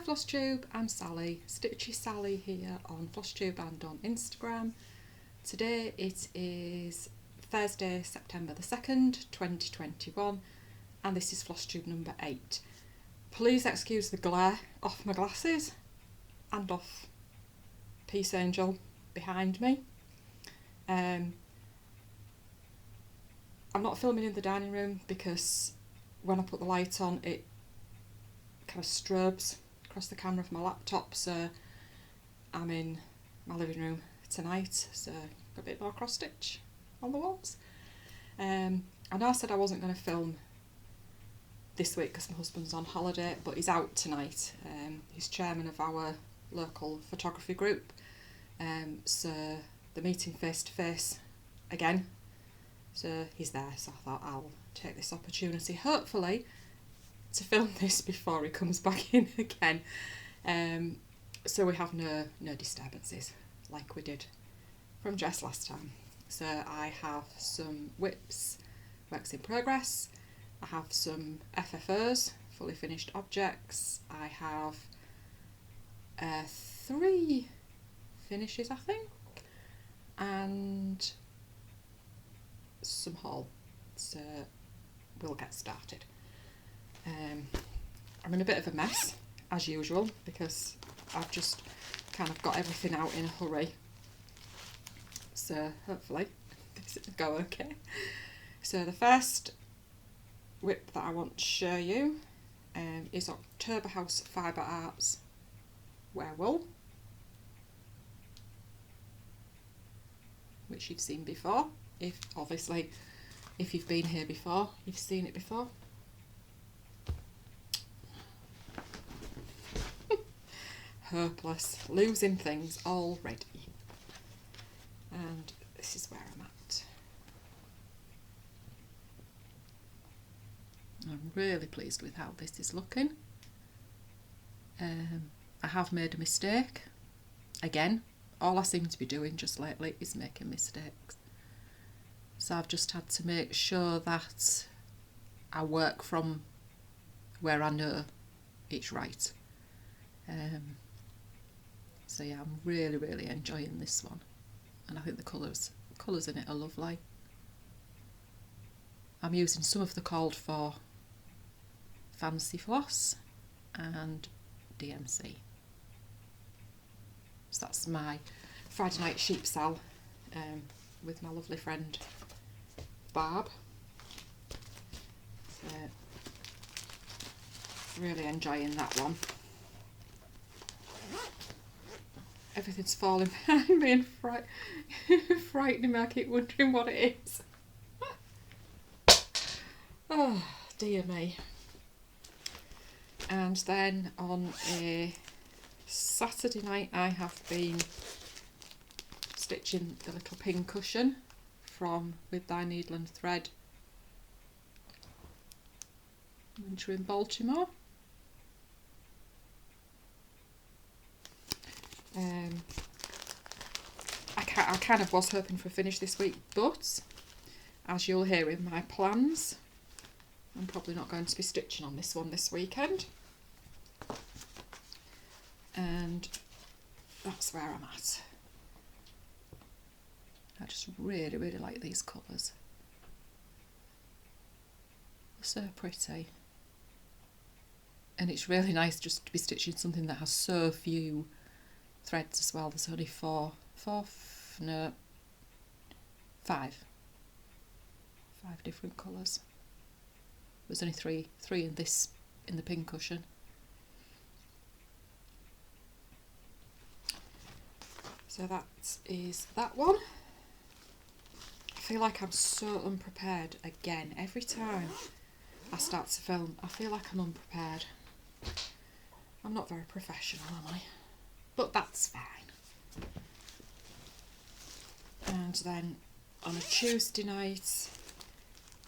Floss Tube, I'm Sally, StitchySally here on Floss Tube and on Instagram. Today it is Thursday, September the 2nd, 2021, and this is Floss Tube number 8. Please excuse the glare off my glasses and off Peace Angel behind me. I'm not filming in the dining room because when I put the light on it kind of strobes across the camera of my laptop, so I'm in my living room tonight, so got a bit more cross stitch on the walls. I know I said I wasn't going to film this week because my husband's on holiday, but he's out tonight. He's chairman of our local photography group, so they're meeting face to face again, so he's there, so I thought I'll take this opportunity hopefully to film this before he comes back in again, so we have no disturbances like we did from just last time. So I have some whips, works in progress, I have some FFOs, fully finished objects, I have 3 finishes I think, and some haul, so we'll get started. I'm in a bit of a mess as usual because I've just kind of got everything out in a hurry, so hopefully this will go okay. So the first whip that I want to show you is October House Fibre Arts Wear Wool, which you've seen before. If you've been here before, you've seen it before. Hopeless, losing things already. And this is where I'm at. I'm really pleased with how this is looking. I have made a mistake. Again, all I seem to be doing just lately is making mistakes. So I've just had to make sure that I work from where I know it's right. So yeah, I'm really enjoying this one, and I think the colours in it are lovely. I'm using some of the called for fancy floss and DMC. So that's my Friday night sheep sal with my lovely friend Barb. So really enjoying that one. Everything's falling behind me and frightening me. I keep wondering what it is. Oh dear me. And then on a Saturday night I have been stitching the little pin cushion from With Thy Needle and Thread Winter in Baltimore. I kind of was hoping for a finish this week, but as you'll hear in my plans, I'm probably not going to be stitching on this one this weekend, and that's where I'm at. I just really like these colours. They're so pretty, and it's really nice just to be stitching something that has so few threads as well. There's only 5 different colours. There's only three in the pin cushion. So that is that one. I feel like I'm so unprepared again. Every time I start to film I feel like I'm unprepared. I'm not very professional, am I? But that's fine. And then on a Tuesday night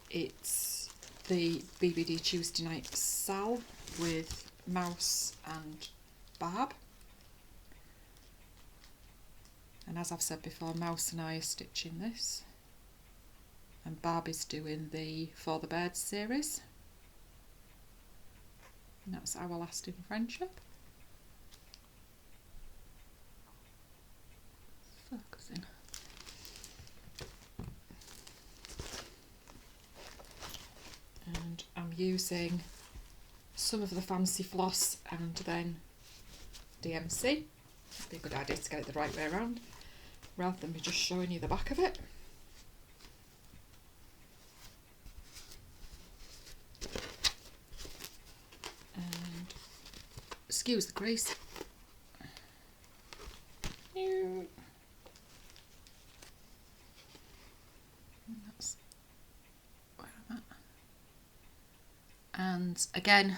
it's the BBD Tuesday night sal with Mouse and Barb, and as I've said before, Mouse and I are stitching this and Barb is doing the For the Birds series, and that's our lasting friendship. using some of the fancy floss and then DMC. It'd be a good idea to get it the right way around rather than me just showing you the back of it. And excuse the grease. That's where I'm at. And again,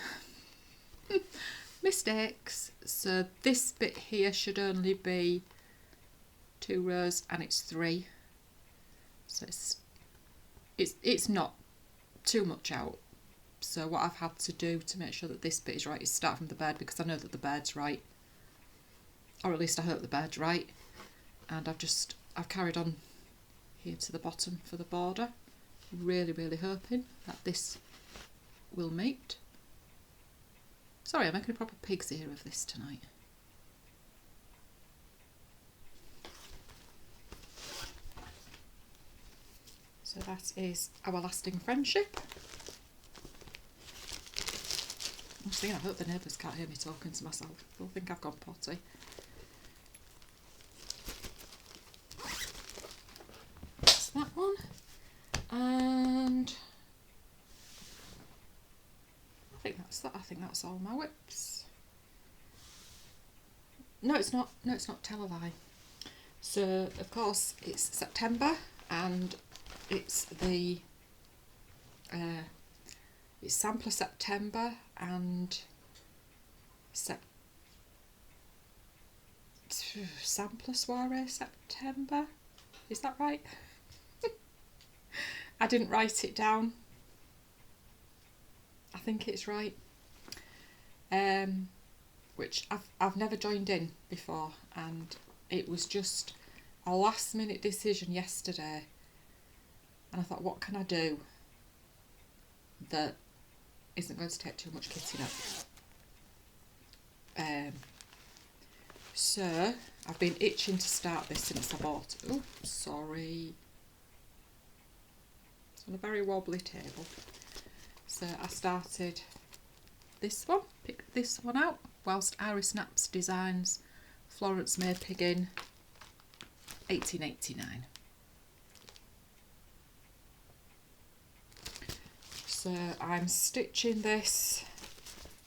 mistakes. So this bit here should only be 2 rows and it's 3. So it's not too much out. So what I've had to do to make sure that this bit is right is start from the bed, because I know that the bed's right. Or at least I hope the bed's right. And I've carried on here to the bottom for the border. Really hoping that this will meet. Sorry, I'm making a proper pig's ear of this tonight. So that is Our Lasting Friendship. I was thinking, I hope the neighbours can't hear me talking to myself. They'll think I've gone potty. That's that one. And I think that's that. I think that's all my whips. No, it's not. No, it's not. Tell a lie. So of course it's September and it's the it's Sampler September and Sampler Soiree September. Is that right? I didn't write it down. I think it's right. Which I've never joined in before, and it was just a last minute decision yesterday, and I thought, what can I do that isn't going to take too much kitting up? So I've been itching to start this since I bought it. Oh, sorry. It's on a very wobbly table. So I started this one, picked this one out, whilst Iris Naps Designs Florence made Piggin 1889. So I'm stitching this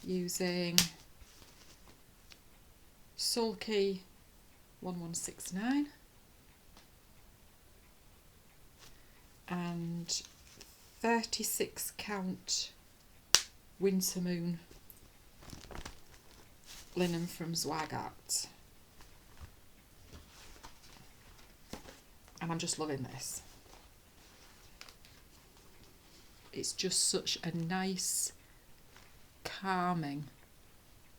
using Sulky 1169 and 36 count Winter Moon linen from Zwagat, and I'm just loving this. It's just such a nice, calming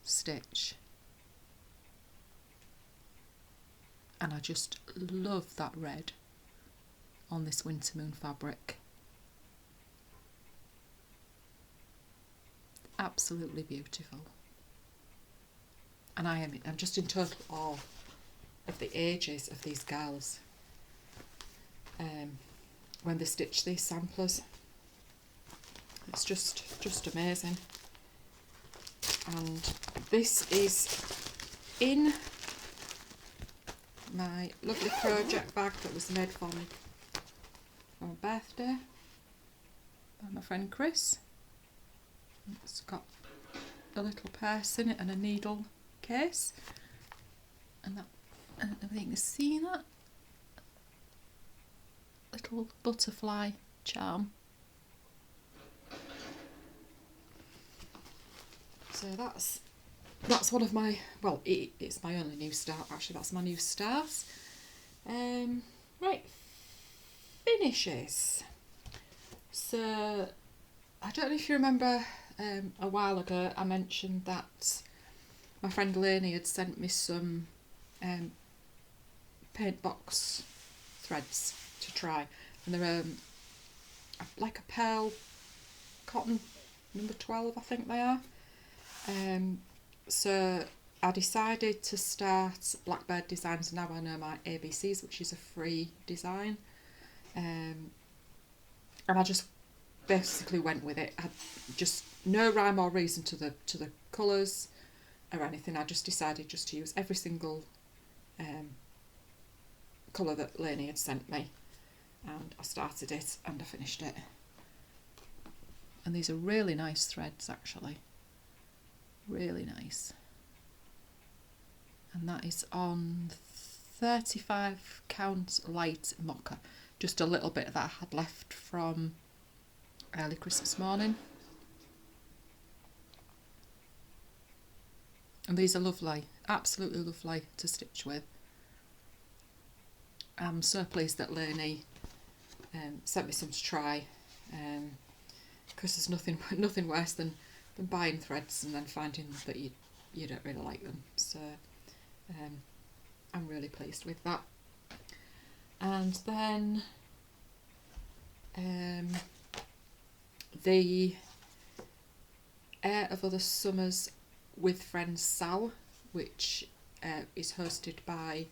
stitch, and I just love that red on this Winter Moon fabric. Absolutely beautiful. And I'm just in total awe of the ages of these girls when they stitch these samplers. It's just amazing. And this is in my lovely project bag that was made for me on my birthday by my friend Chris. It's got a little purse in it and a needle case, and that, I don't know if you can see that little butterfly charm. So that's one of my, well, it's my only new start actually. That's my new start. Right, finishes. So I don't know if you remember, a while ago I mentioned that my friend Lainey had sent me some paint box threads to try, and they're like a pearl cotton number 12, I think they are. So I decided to start Blackbird Designs. Now I know my ABCs, which is a free design, and I just basically went with it. I just no rhyme or reason to the colours or anything. I just decided just to use every single colour that Lainey had sent me, and I started it and I finished it. And these are really nice threads, actually, really nice. And that is on 35 count light mocha, just a little bit that I had left from early Christmas morning. And these are lovely, absolutely lovely to stitch with. I'm so pleased that Lainey sent me some to try, because there's nothing worse than buying threads and then finding that you don't really like them. So I'm really pleased with that. And then the Air of Other Summers with Friends Sal, which is hosted by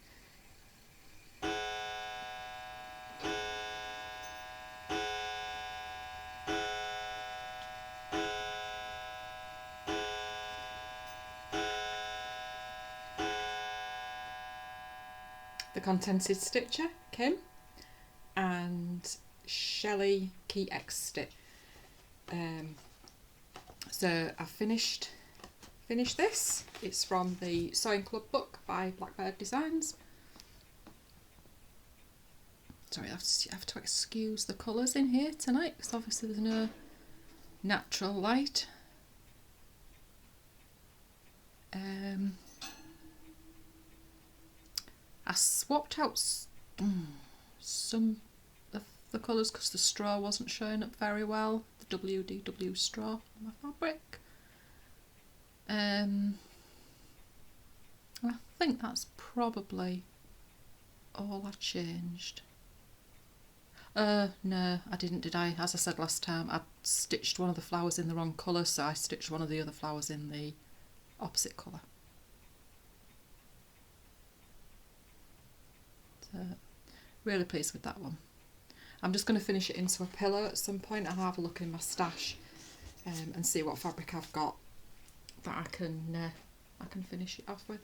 the Contented Stitcher, Kim, and Shelley Key X Stitch. So I finished this. It's from the Sewing Club book by Blackbird Designs. Sorry, I have to excuse the colours in here tonight because obviously there's no natural light. I swapped out some of the colours because the straw wasn't showing up very well, the WDW straw on my fabric. I think that's probably all I changed. No, I didn't, did I? As I said last time, I stitched one of the flowers in the wrong colour, so I stitched one of the other flowers in the opposite colour. So, really pleased with that one. I'm just going to finish it into a pillow at some point and have a look in my stash and see what fabric I've got that I can finish it off with.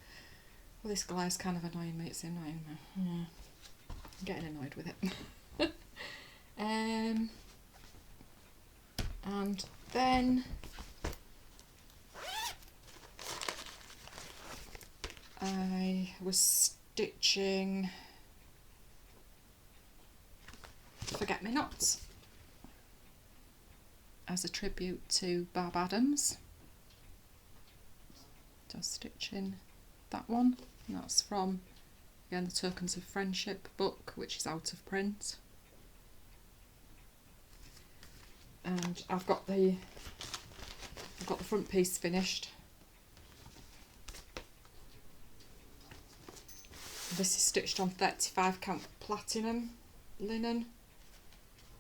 Well, this guy's kind of annoying me. It's annoying me. Yeah. I'm getting annoyed with it. And then I was stitching Forget Me Nots as a tribute to Barb Adams. So I was stitching that one, and that's from, again, the Tokens of Friendship book, which is out of print. And I've got the front piece finished. This is stitched on 35 count platinum linen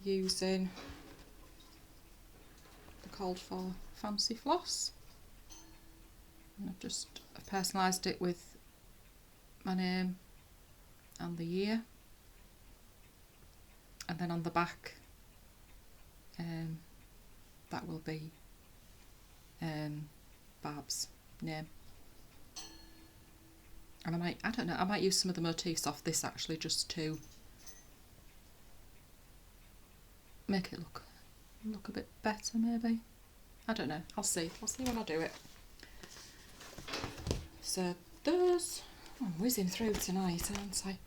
using the called for fancy floss. And I've just personalised it with my name and the year, and then on the back that will be Barb's name. And I might use some of the motifs off this actually, just to make it look a bit better, maybe. I don't know, I'll see when I do it. So those, I'm whizzing through tonight, aren't I?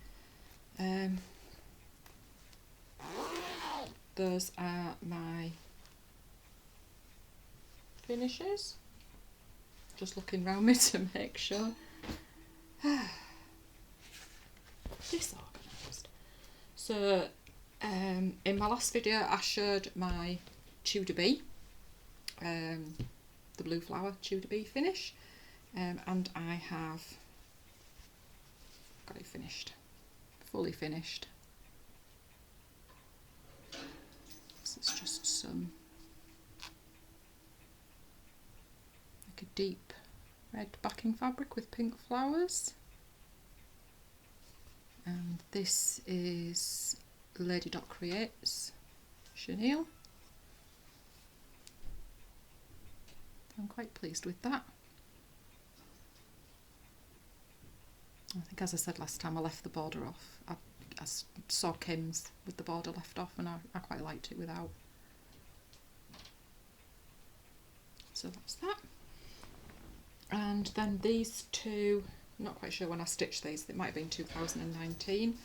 Those are my finishes. Just looking round me to make sure. Disorganised. So in my last video I showed my Tudor Bee, the blue flower Tudor Bee finish, and I have got it finished, fully finished. This is just some like a deep red backing fabric with pink flowers, and this is Lady Dot Creates chenille. I'm quite pleased with that. I think, as I said last time, I left the border off. I saw Kim's with the border left off, and I quite liked it without. So that's that. And then these two, I'm not quite sure when I stitched these, it might have been 2019.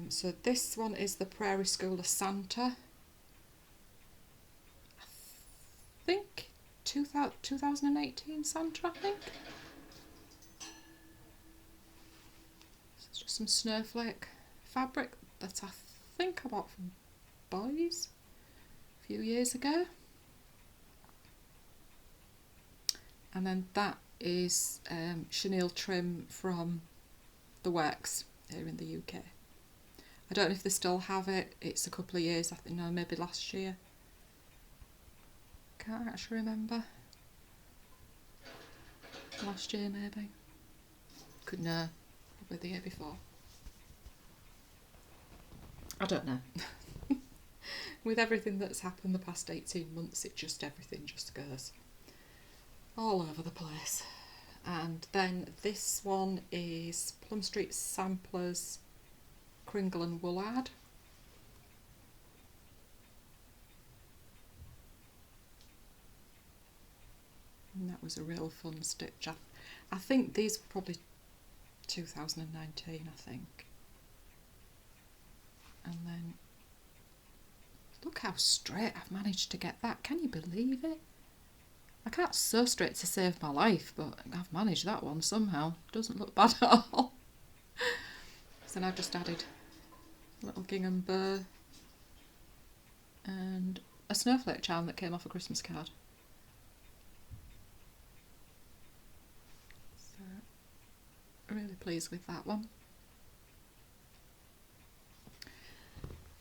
So this one is the Prairie Schooler Santa. I think 2018 Santa, I think. It's just some snowflake fabric that I think I bought from Boys a few years ago. And then that is chenille trim from the Works here in the UK. I don't know if they still have it. It's a couple of years, I think, no, maybe last year. Can't actually remember. Last year maybe. Could know. Probably the year before. I don't know. With everything that's happened the past 18 months, everything just goes all over the place. And then this one is Plum Street Samplers Kringle and Woolard. And that was a real fun stitch. I think these were probably 2019, I think. And then look how straight I've managed to get that. Can you believe it? I can't sew straight to save my life, but I've managed that one somehow. Doesn't look bad at all. So now I've just added a little gingham bow and a snowflake charm that came off a Christmas card. So really pleased with that one.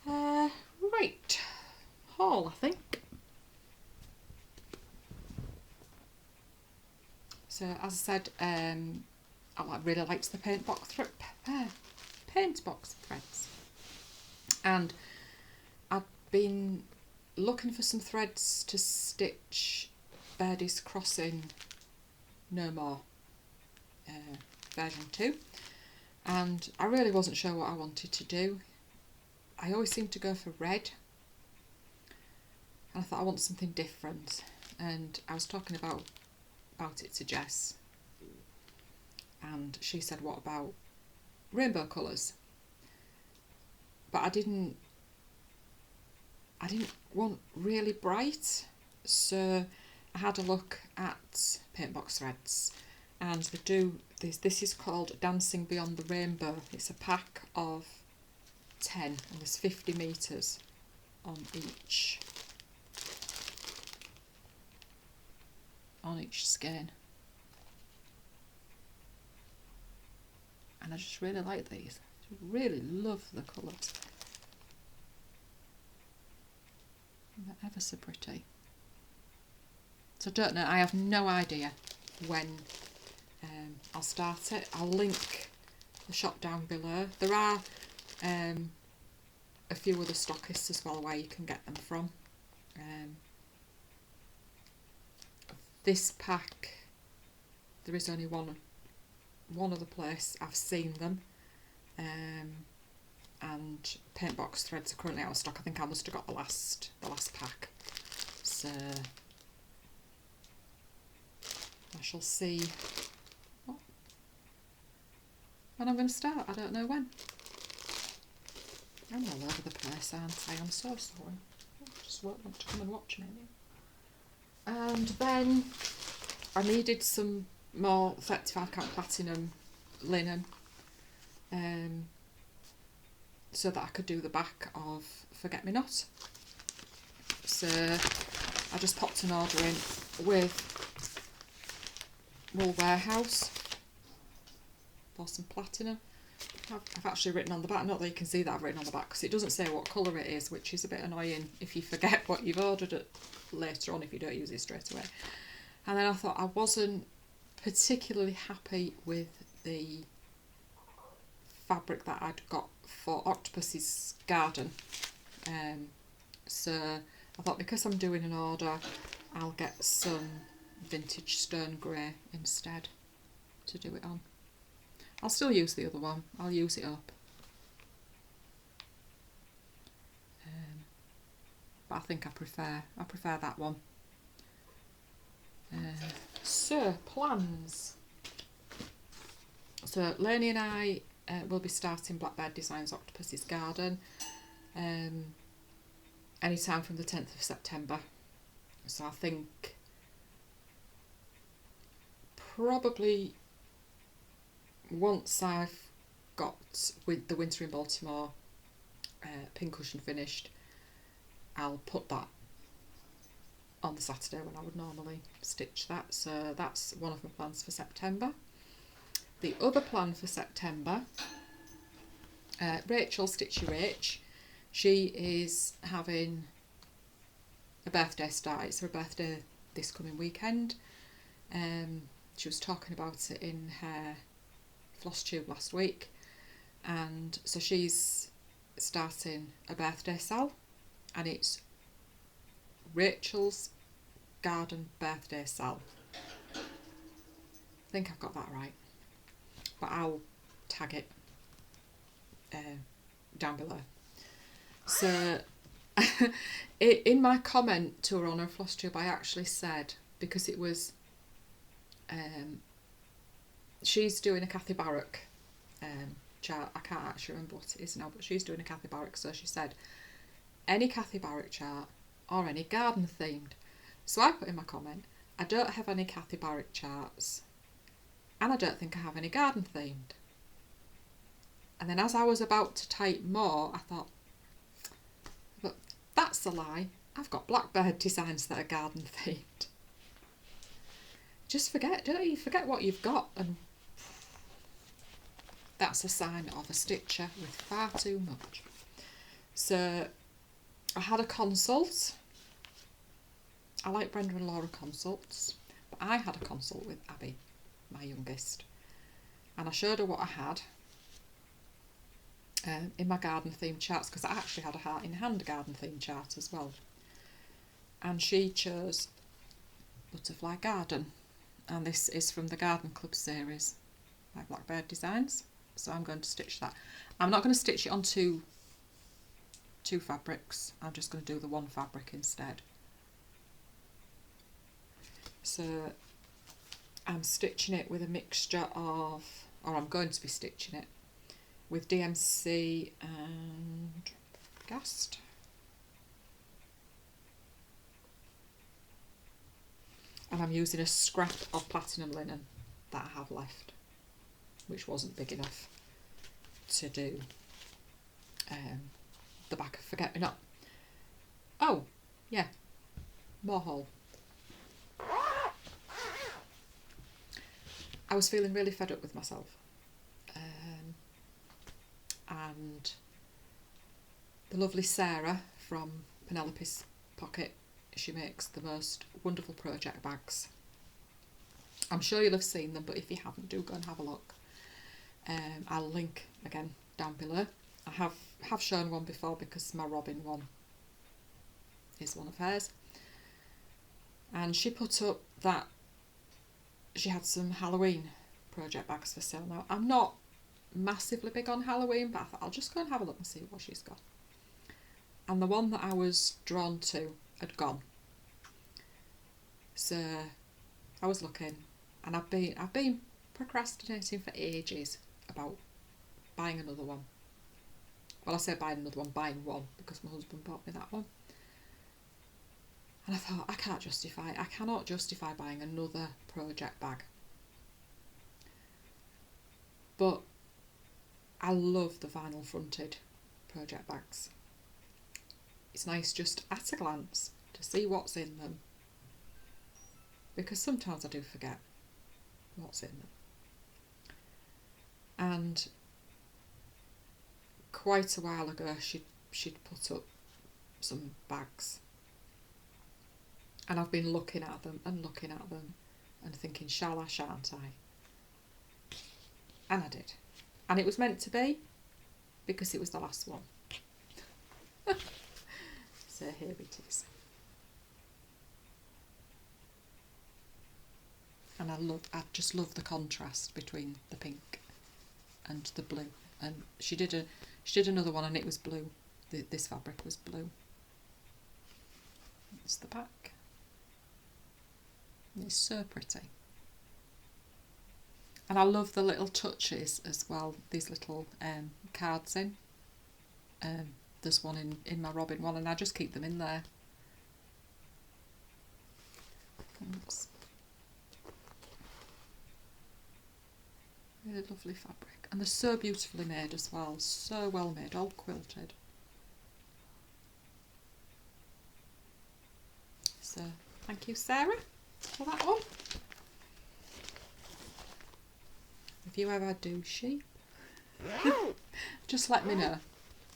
Right, haul, I think. So as I said, I really liked the paint box threads, and I'd been looking for some threads to stitch Birdie's Crossing No More version 2, and I really wasn't sure what I wanted to do. I always seem to go for red, and I thought I want something different, and I was talking about it to Jess, and she said, what about rainbow colours? But I didn't want really bright, so I had a look at paint box threads, and they do this is called Dancing Beyond the Rainbow. It's a pack of 10, and there's 50 metres on each skein, and I just really like these. I really love the colours. They're ever so pretty. So I don't know, I have no idea when I'll start it. I'll link the shop down below. There are a few other stockists as well where you can get them from. This pack, there is only one other place I've seen them, and paint box threads are currently out of stock. I think I must have got the last pack, so I shall see when I'm going to start. I don't know when. I'm all over the place, aren't I? I'm so sorry. I just won't want to come and watch me. And then I needed some more 35 count platinum linen, so that I could do the back of Forget Me Not. So I just popped an order in with Wool Warehouse for some platinum. I've actually written on the back, not that you can see that I've written on the back, because it doesn't say what colour it is, which is a bit annoying if you forget what you've ordered it later on if you don't use it straight away. And then I thought I wasn't particularly happy with the fabric that I'd got for Octopus's Garden, so I thought, because I'm doing an order, I'll get some vintage stone grey instead to do it on. I'll still use the other one, I'll use it up. But I think I prefer that one. So, plans. So Lainey and I will be starting Blackbird Designs Octopus's Garden anytime from the 10th of September. So I think probably once I've got with the Winter in Baltimore pincushion finished, I'll put that on the Saturday when I would normally stitch that. So that's one of my plans for September. The other plan for September, Rachel Stitchy Rach, she is having a birthday start. It's her birthday this coming weekend. She was talking about it in her Floss Tube last week, and so she's starting a birthday sale, and it's Rachel's Garden Birthday Sale. I think I've got that right, but I'll tag it down below. So in my comment to her on her Floss Tube, I actually said, because it was she's doing a Kathy Barrack chart. I can't actually remember what it is now, but she's doing a Kathy Barrack, so she said any Kathy Barrack chart or any garden themed. So I put in my comment, I don't have any Kathy Barrack charts, and I don't think I have any garden themed. And then as I was about to type more, I thought, but that's a lie. I've got Blackbird designs that are garden themed. Just forget, don't you? Forget what you've got, and that's a sign of a stitcher with far too much. So I had a consult. I like Brenda and Laura consults, but I had a consult with Abby, my youngest, and I showed her what I had in my garden theme charts, because I actually had a heart in hand garden theme chart as well, and she chose Butterfly Garden, and this is from the Garden Club series by Blackbird Designs. So I'm going to stitch that. I'm not going to stitch it on two fabrics, I'm just going to do the one fabric instead. So I'm stitching it with a mixture of, or I'm going to be stitching it with DMC and Gast. And I'm using a scrap of platinum linen that I have left, which wasn't big enough to do the back of Forget Me Not. Oh, yeah, more haul. I was feeling really fed up with myself, and the lovely Sarah from Penelope's Pocket, she makes the most wonderful project bags. I'm sure you'll have seen them, but if you haven't, do go and have a look. I'll link again down below. I have shown one before because my Robin one is one of hers, and she put up that she had some Halloween project bags for sale. Now I'm not massively big on Halloween, but I thought I'll just go and have a look and see what she's got. And the one that I was drawn to had gone, so I was looking, and I've been procrastinating for ages about buying another one. Well, I say buying another one, buying one, because my husband bought me that one. And I thought, I cannot justify buying another project bag. But I love the vinyl fronted project bags. It's nice just at a glance to see what's in them, because sometimes I do forget what's in them. And quite a while ago she'd put up some bags, and I've been looking at them and thinking, shall I, shan't I? And I did, and it was meant to be, because it was the last one. So here it is. I just love the contrast between the pink and the blue. And she did another one and it was blue. This fabric was blue. It's the back. It's so pretty. And I love the little touches as well, these little cards in. There's one in my Robin one and I just keep them in there. Oops. Really lovely fabric. And they're so beautifully made as well, so well made, all quilted. So thank you, Sarah, for that one. If you ever do sheep, just let me know,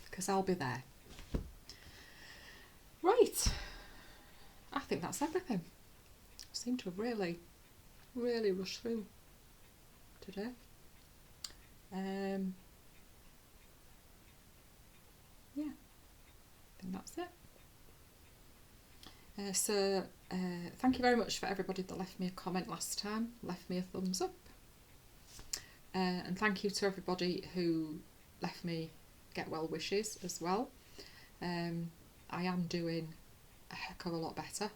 because I'll be there. Right, I think that's everything. I seem to have really rushed through today. Yeah, I think that's it. So thank you very much for everybody that left me a comment last time, left me a thumbs up. And thank you to everybody who left me get well wishes as well. I am doing a heck of a lot better.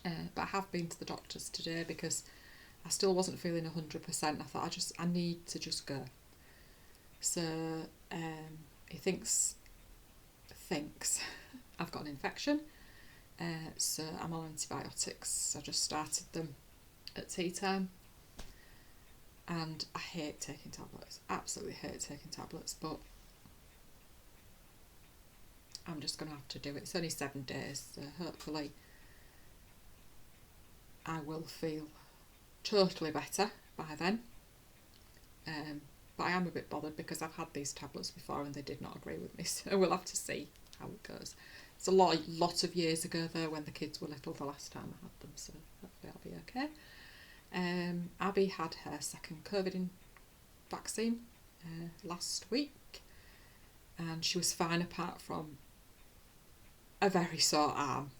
But I have been to the doctors today because I still wasn't feeling 100%. I thought I need to just go. So he thinks I've got an infection. So I'm on antibiotics. I just started them at tea time. And I hate taking tablets, absolutely hate taking tablets, but I'm just going to have to do it. It's only 7 days, so hopefully I will feel totally better by then. But I am a bit bothered because I've had these tablets before and they did not agree with me, so we'll have to see how it goes. It's a lot of years ago though, when the kids were little, the last time I had them, so hopefully I'll be okay. Abby had her second COVID vaccine last week and she was fine apart from a very sore arm,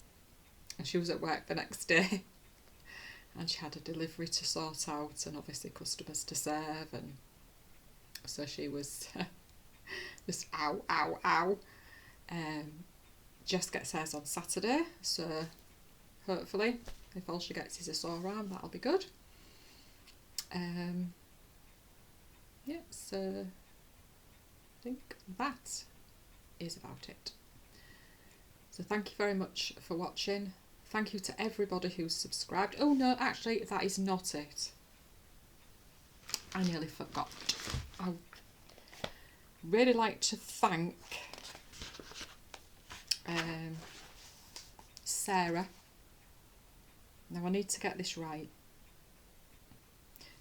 and she was at work the next day and she had a delivery to sort out and obviously customers to serve, and so she was just ow. Jess gets hers on Saturday, so hopefully if all she gets is a sore arm, that'll be good. Yeah, so I think that is about it. So thank you very much for watching. Thank you to everybody who's subscribed. Oh no, actually that is not it. I nearly forgot. I really like to thank Sarah. Now I need to get this right.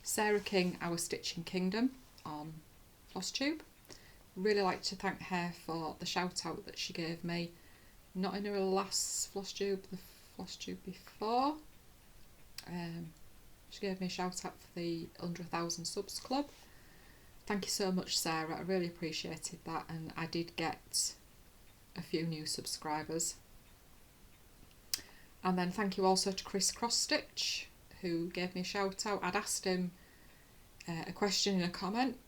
Sarah King, Our Stitching Kingdom on Floss Tube. Really like to thank her for the shout out that she gave me. Not in her last Floss Tube, the Floss Tube before. She gave me a shout out for the Under 1,000 Subs Club. Thank you so much, Sarah. I really appreciated that, and I did get a few new subscribers. And then thank you also to Chris Cross Stitch, who gave me a shout out. I'd asked him a question in a comment,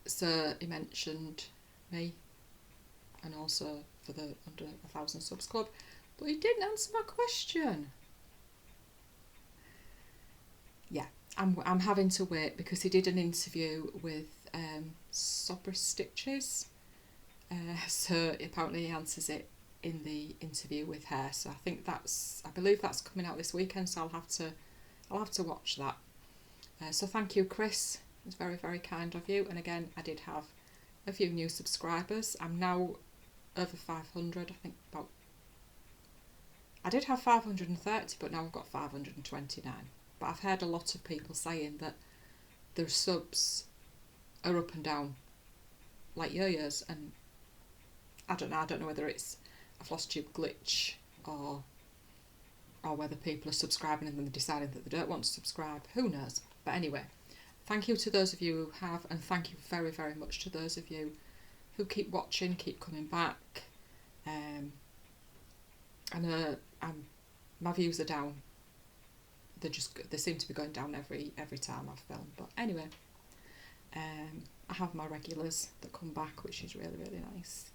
so he mentioned me and also for the Under 1,000 Subs Club, but he didn't answer my question. Yeah, I'm having to wait because he did an interview with Savor Stitches, so apparently he answers it in the interview with her. So I believe that's coming out this weekend. So I'll have to watch that. So thank you, Chris. It was very, very kind of you. And again, I did have a few new subscribers. I'm now over 500. I think I did have 530, but now I've got 529. But I've heard a lot of people saying that their subs are up and down like yo-yos, and I don't know whether it's a Floss Tube glitch or whether people are subscribing and then they're deciding that they don't want to subscribe. Who knows? But anyway, thank you to those of you who have, and thank you very, very much to those of you who keep watching, keep coming back. I know my views are down they seem to be going down every time I've filmed. But anyway, I have my regulars that come back, which is really, really nice.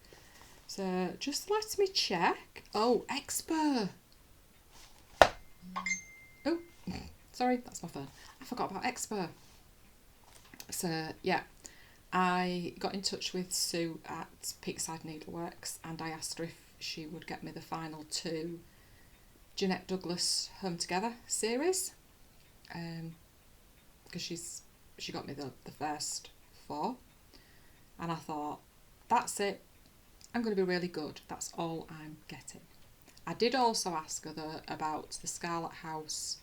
So just let me check. Oh, Expo. Oh, sorry, that's my phone. I forgot about Expo. So yeah, I got in touch with Sue at Peakside Needleworks, and I asked her if she would get me the final 2 Jeanette Douglas Home Together series, because she got me the first 4, and I thought, that's it, I'm going to be really good, that's all I'm getting. I did also ask her though about the Scarlet House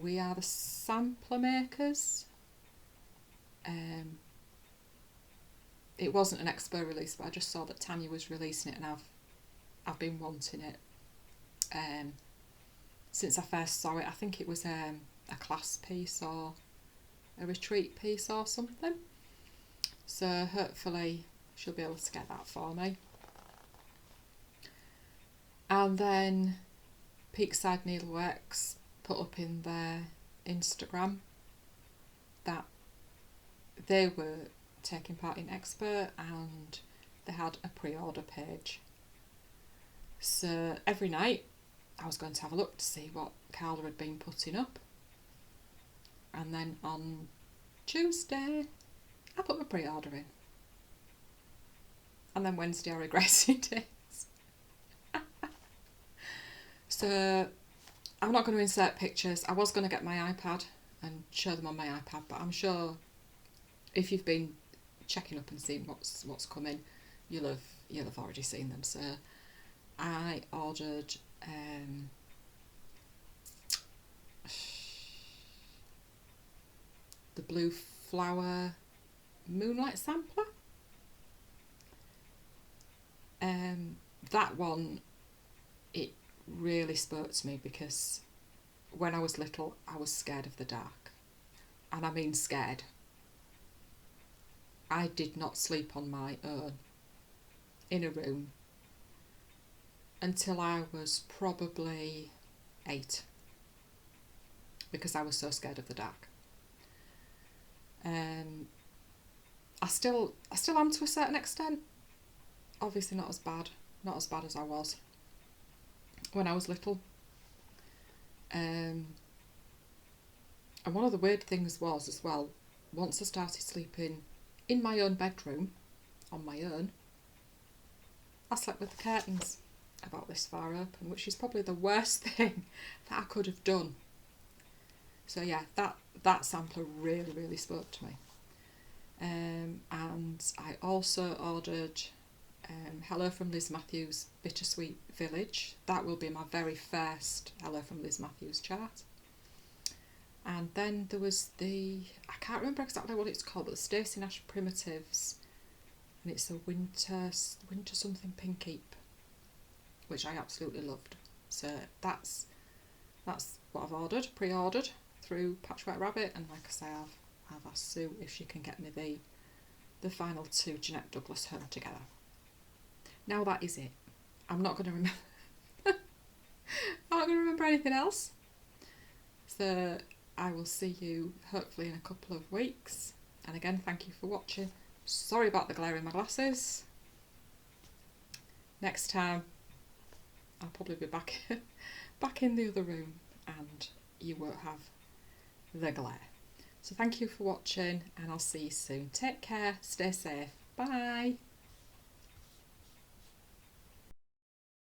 We Are the Sampler Makers. It wasn't an Expo release, but I just saw that Tanya was releasing it, and I've been wanting it since I first saw it. I think it was a class piece or a retreat piece or something. So hopefully she'll be able to get that for me. And then Peakside Needleworks put up in their Instagram that they were taking part in Expo and they had a pre-order page. So every night I was going to have a look to see what Carla had been putting up. And then on Tuesday I put my pre-order in. And then Wednesday I regretted it. So I'm not going to insert pictures. I was going to get my iPad and show them on my iPad, but I'm sure if you've been checking up and seeing what's coming, you'll have already seen them. So I ordered the Blue Flower Moonlight Sampler. That one, it really spoke to me because when I was little I was scared of the dark, and I mean scared. I did not sleep on my own in a room until I was probably 8, because I was so scared of the dark. I still am to a certain extent. Obviously not as bad as I was when I was little. And one of the weird things was as well, once I started sleeping in my own bedroom on my own, I slept with the curtains about this far open, which is probably the worst thing that I could have done. So yeah, that sampler really, really spoke to me. And I also ordered Hello from Liz Matthews Bittersweet Village. That will be my very first Hello from Liz Matthews chart. And then there was I can't remember exactly what it's called, but the Stacey Nash Primitives, and it's a winter something pink heap, which I absolutely loved. So that's what I've ordered, pre-ordered through Patchwork Rabbit, and like I say, I've asked Sue if she can get me the final 2 Jeanette Douglas Home Together. Now that is it. I'm not going to remember. I'm not going to remember anything else. So I will see you hopefully in a couple of weeks. And again, thank you for watching. Sorry about the glare in my glasses. Next time I'll probably be back in the other room and you won't have the glare. So thank you for watching, and I'll see you soon. Take care, stay safe, bye.